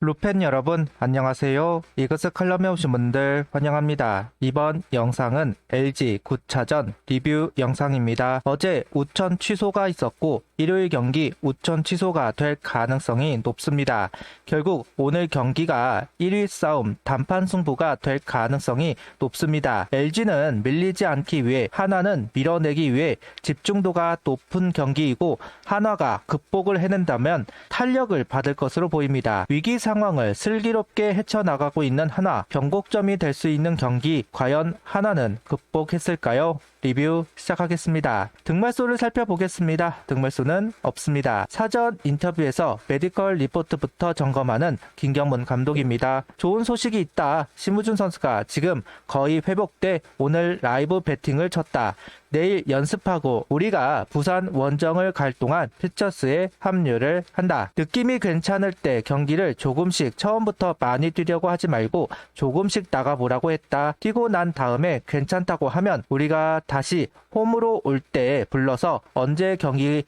루팬 여러분 안녕하세요. 이그스 칼럼에 오신 분들 환영합니다. 이번 영상은 LG 9차전 리뷰 영상입니다. 어제 우천 취소가 있었고 일요일 경기 우천 취소가 될 가능성이 높습니다. 결국 오늘 경기가 1위 싸움 단판 승부가 될 가능성이 높습니다. LG는 밀리지 않기 위해 하나는 밀어내기 위해 집중도가 높은 경기이고 한화가 극복을 해낸다면 탄력을 받을 것으로 보입니다. 위기 상황을 슬기롭게 헤쳐나가고 있는 한화, 변곡점이 될 수 있는 경기 과연 한화는 극복했을까요? 리뷰 시작하겠습니다. 등말소를 살펴보겠습니다. 등말소는 없습니다. 사전 인터뷰에서 메디컬 리포트부터 점검하는 김경문 감독입니다. 좋은 소식이 있다. 심우준 선수가 지금 거의 회복돼 오늘 라이브 배팅을 쳤다. 내일 연습하고 우리가 부산 원정을 갈 동안 피처스에 합류를 한다. 느낌이 괜찮을 때 경기를 조금씩 처음부터 많이 뛰려고 하지 말고 조금씩 나가보라고 했다. 뛰고 난 다음에 괜찮다고 하면 우리가 다시 홈으로 올 때 불러서 언제 경기에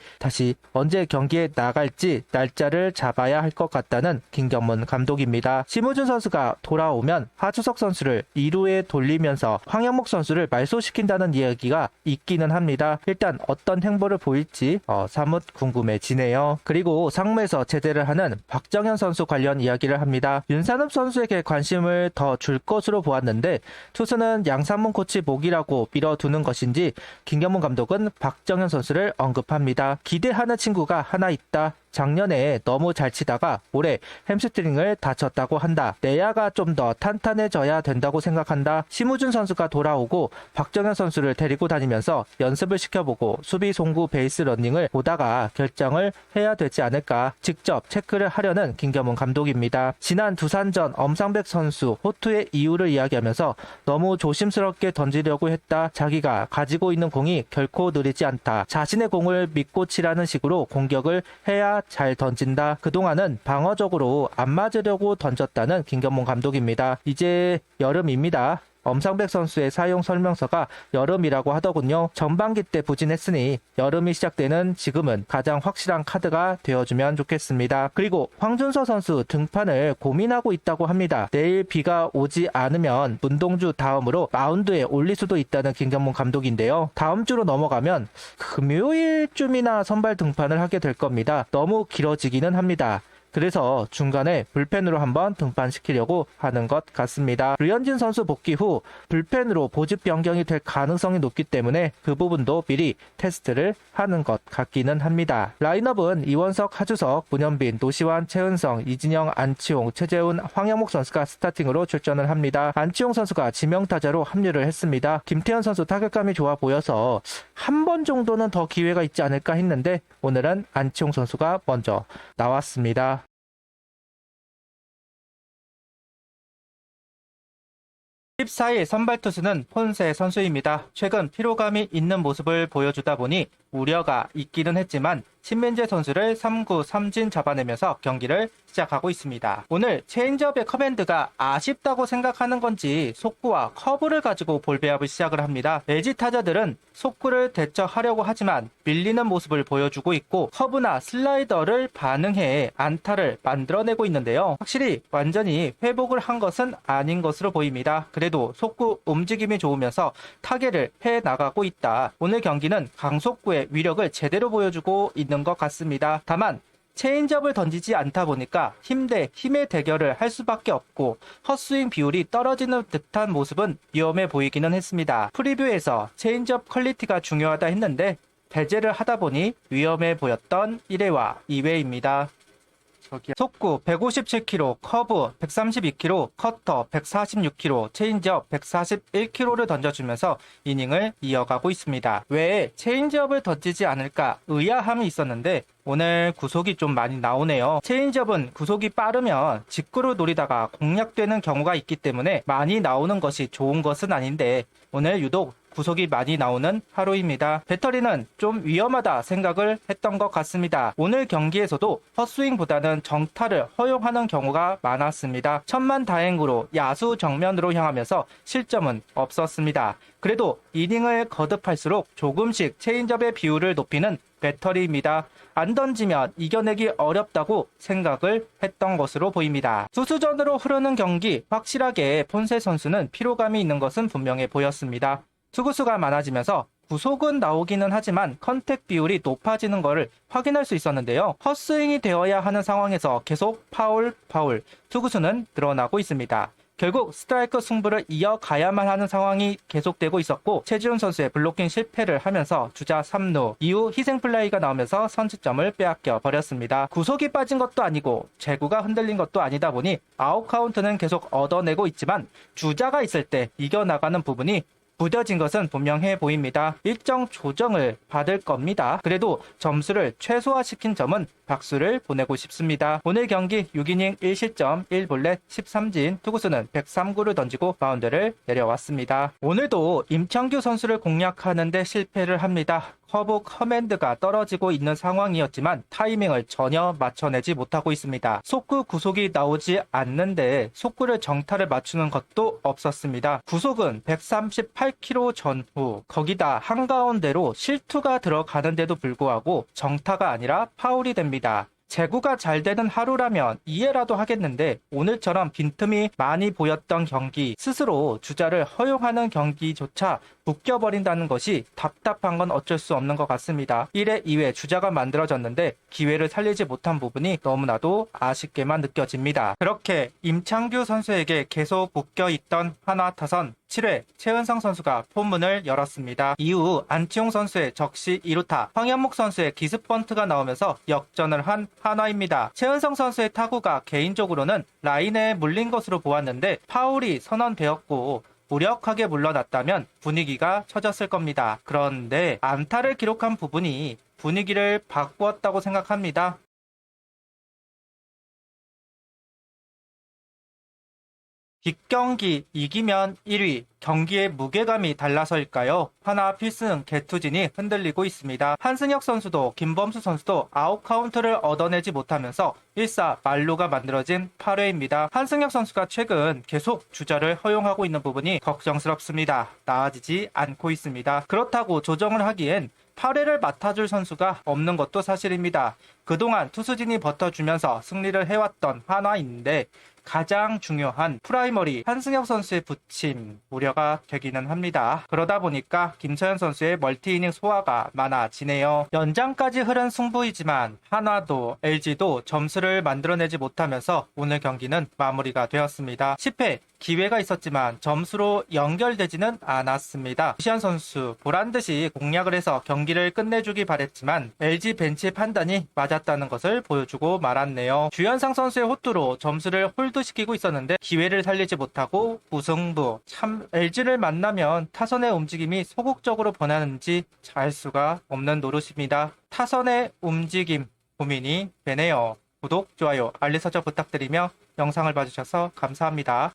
나갈지 날짜를 잡아야 할 것 같다는 김경문 감독입니다. 심우준 선수가 돌아오면 하주석 선수를 2루에 돌리면서 황영목 선수를 말소시킨다는 이야기가 있기는 합니다. 일단 어떤 행보를 보일지 사뭇 궁금해지네요. 그리고 상무에서 제대를 하는 박정현 선수 관련 이야기를 합니다. 윤산업 선수에게 관심을 더 줄 것으로 보았는데 투수는 양상문 코치 목이라고 밀어두는 것인지 김경문 감독은 박정현 선수를 언급합니다. 기대하는 친구가 하나 있다. 작년에 너무 잘 치다가 올해 햄스트링을 다쳤다고 한다. 내야가 좀 더 탄탄해져야 된다고 생각한다. 심우준 선수가 돌아오고 박정현 선수를 데리고 다니면서 연습을 시켜보고 수비 송구 베이스 러닝을 보다가 결정을 해야 되지 않을까 직접 체크를 하려는 김경문 감독입니다. 지난 두산전 엄상백 선수 호투의 이유를 이야기하면서 너무 조심스럽게 던지려고 했다. 자기가 가지고 있는 공이 결코 느리지 않다. 자신의 공을 믿고 치라는 식으로 공격을 해야 잘 던진다. 그동안은 방어적으로 안 맞으려고 던졌다는 김경문 감독입니다. 이제 여름입니다. 엄상백 선수의 사용 설명서가 여름이라고 하더군요. 전반기 때 부진했으니 여름이 시작되는 지금은 가장 확실한 카드가 되어주면 좋겠습니다. 그리고 황준서 선수 등판을 고민하고 있다고 합니다. 내일 비가 오지 않으면 문동주 다음으로 마운드에 올릴 수도 있다는 김경문 감독인데요. 다음 주로 넘어가면 금요일쯤이나 선발 등판을 하게 될 겁니다. 너무 길어지기는 합니다. 그래서 중간에 불펜으로 한번 등판시키려고 하는 것 같습니다. 류현진 선수 복귀 후 불펜으로 보직 변경이 될 가능성이 높기 때문에 그 부분도 미리 테스트를 하는 것 같기는 합니다. 라인업은 이원석, 하주석, 문현빈, 노시환, 최은성, 이진영, 안치홍, 최재훈, 황영목 선수가 스타팅으로 출전을 합니다. 안치홍 선수가 지명타자로 합류를 했습니다. 김태현 선수 타격감이 좋아 보여서 한 번 정도는 더 기회가 있지 않을까 했는데 오늘은 안치홍 선수가 먼저 나왔습니다. 14일 선발 투수는 폰세 선수입니다. 최근 피로감이 있는 모습을 보여주다 보니 우려가 있기는 했지만 신민재 선수를 3구 3진 잡아내면서 경기를 시작하고 있습니다. 오늘 체인지업의 커맨드가 아쉽다고 생각하는 건지 속구와 커브를 가지고 볼 배합을 시작을 합니다. LG 타자들은 속구를 대처하려고 하지만 밀리는 모습을 보여주고 있고 커브나 슬라이더를 반응해 안타를 만들어내고 있는데요. 확실히 완전히 회복을 한 것은 아닌 것으로 보입니다. 그래도 속구 움직임이 좋으면서 타겟을 해나가고 있다. 오늘 경기는 강속구의 위력을 제대로 보여주고 있는 것 같습니다. 다만 체인지업을 던지지 않다 보니까 힘 대 힘의 대결을 할 수밖에 없고 헛스윙 비율이 떨어지는 듯한 모습은 위험해 보이기는 했습니다. 프리뷰에서 체인지업 퀄리티가 중요하다 했는데 배제를 하다 보니 위험해 보였던 1회와 2회입니다. 속구 157km, 커브 132km, 커터 146km, 체인지업 141km를 던져주면서 이닝을 이어가고 있습니다. 왜 체인지업을 던지지 않을까 의아함이 있었는데 오늘 구속이 좀 많이 나오네요. 체인지업은 구속이 빠르면 직구를 노리다가 공략되는 경우가 있기 때문에 많이 나오는 것이 좋은 것은 아닌데 오늘 유독 구속이 많이 나오는 하루입니다. 배터리는 좀 위험하다 생각을 했던 것 같습니다. 오늘 경기에서도 헛스윙보다는 정타를 허용하는 경우가 많았습니다. 천만다행으로 야수 정면으로 향하면서 실점은 없었습니다. 그래도 이닝을 거듭할수록 조금씩 체인지업의 비율을 높이는 배터리입니다. 안 던지면 이겨내기 어렵다고 생각을 했던 것으로 보입니다. 투수전으로 흐르는 경기 확실하게 폰세 선수는 피로감이 있는 것은 분명해 보였습니다. 투구수가 많아지면서 구속은 나오기는 하지만 컨택 비율이 높아지는 것을 확인할 수 있었는데요. 헛스윙이 되어야 하는 상황에서 계속 파울, 투구수는 늘어나고 있습니다. 결국 스트라이크 승부를 이어가야만 하는 상황이 계속되고 있었고 최지훈 선수의 블로킹 실패를 하면서 주자 3루 이후 희생플라이가 나오면서 선취점을 빼앗겨 버렸습니다. 구속이 빠진 것도 아니고 제구가 흔들린 것도 아니다 보니 아웃 카운트는 계속 얻어내고 있지만 주자가 있을 때 이겨나가는 부분이 무뎌진 것은 분명해 보입니다. 일정 조정을 받을 겁니다. 그래도 점수를 최소화시킨 점은 박수를 보내고 싶습니다. 오늘 경기 6이닝 1실점 1볼넷 13진 투구수는 103구를 던지고 마운드를 내려왔습니다. 오늘도 임창규 선수를 공략하는데 실패를 합니다. 커브 커맨드가 떨어지고 있는 상황이었지만 타이밍을 전혀 맞춰내지 못하고 있습니다. 속구 구속이 나오지 않는데 속구를 정타를 맞추는 것도 없었습니다. 구속은 138km 전후 거기다 한가운데로 실투가 들어가는데도 불구하고 정타가 아니라 파울이 됩니다. 제구가 잘 되는 하루라면 이해라도 하겠는데 오늘처럼 빈틈이 많이 보였던 경기 스스로 주자를 허용하는 경기조차 묶여버린다는 것이 답답한 건 어쩔 수 없는 것 같습니다. 1회 2회 주자가 만들어졌는데 기회를 살리지 못한 부분이 너무나도 아쉽게만 느껴집니다. 그렇게 임창규 선수에게 계속 묶여있던 하나 타선 7회 최은성 선수가 폰문을 열었습니다. 이후 안치홍 선수의 적시 2루타, 황현목 선수의 기습번트가 나오면서 역전을 한 한화입니다. 최은성 선수의 타구가 개인적으로는 라인에 물린 것으로 보았는데 파울이 선언되었고 무력하게 물러났다면 분위기가 처졌을 겁니다. 그런데 안타를 기록한 부분이 분위기를 바꾸었다고 생각합니다. 뒷경기 이기면 1위, 경기의 무게감이 달라서일까요? 하나 필승 개투진이 흔들리고 있습니다. 한승혁 선수도 김범수 선수도 아웃 카운트를 얻어내지 못하면서 1사 만루가 만들어진 8회입니다. 한승혁 선수가 최근 계속 주자를 허용하고 있는 부분이 걱정스럽습니다. 나아지지 않고 있습니다. 그렇다고 조정을 하기엔 8회를 맡아줄 선수가 없는 것도 사실입니다. 그동안 투수진이 버텨주면서 승리를 해왔던 한화인데 가장 중요한 프라이머리 한승혁 선수의 부침 우려가 되기는 합니다. 그러다 보니까 김서현 선수의 멀티이닝 소화가 많아지네요. 연장까지 흐른 승부이지만 한화도 LG도 점수를 만들어내지 못하면서 오늘 경기는 마무리가 되었습니다. 10회 기회가 있었지만 점수로 연결되지는 않았습니다. 이시안 선수 보란듯이 공략을 해서 경기를 끝내주기 바랬지만 LG 벤치의 판단이 맞았다는 것을 보여주고 말았네요. 주현상 선수의 호투로 점수를 홀드시키고 있었는데 기회를 살리지 못하고 무승부. 참 LG를 만나면 타선의 움직임이 소극적으로 변하는지 알 수가 없는 노릇입니다. 타선의 움직임 고민이 되네요. 구독, 좋아요, 알림 설정 부탁드리며 영상을 봐주셔서 감사합니다.